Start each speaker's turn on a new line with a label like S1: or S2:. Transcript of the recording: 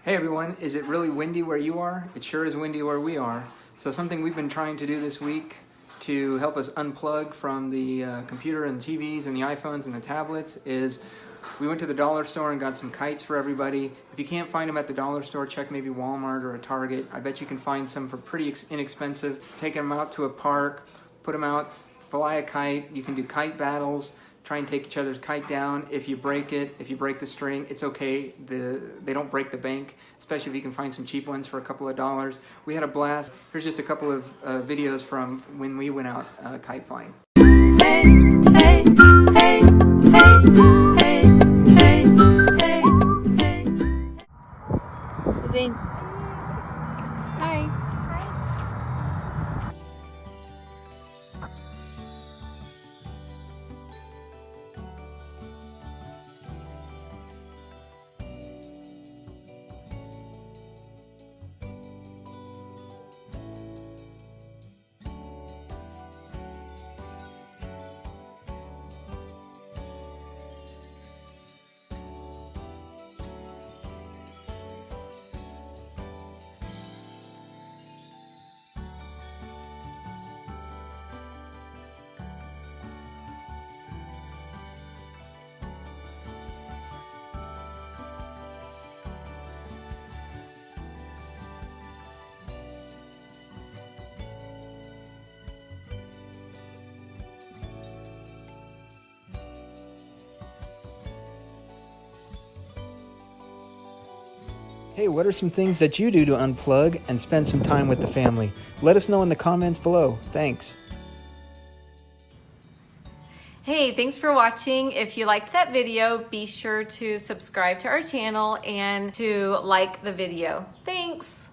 S1: Hey everyone, is it really windy where you are? It sure is windy where we are. So something we've been trying to do this week to help us unplug from the computer and TVs and the iPhones and the tablets is we went to the dollar store and got some kites for everybody. If you can't find them at the dollar store, check maybe Walmart or a Target. I bet you can find some for pretty inexpensive. Take them out to a park, put them out, fly a kite. You can do kite battles. Try and take each other's kite down. If you break it, if you break the string, it's okay. They don't break the bank, especially if you can find some cheap ones for a couple of dollars. We had a blast. Here's just a couple of videos from when we went out kite flying.
S2: Hey, hey, hey, hey, hey, hey, hey, hey. Zane. Hi.
S1: Hey, what are some things that you do to unplug and spend some time with the family? Let us know in the comments below. Thanks.
S2: Hey, thanks for watching. If you liked that video, be sure to subscribe to our channel and to like the video. Thanks.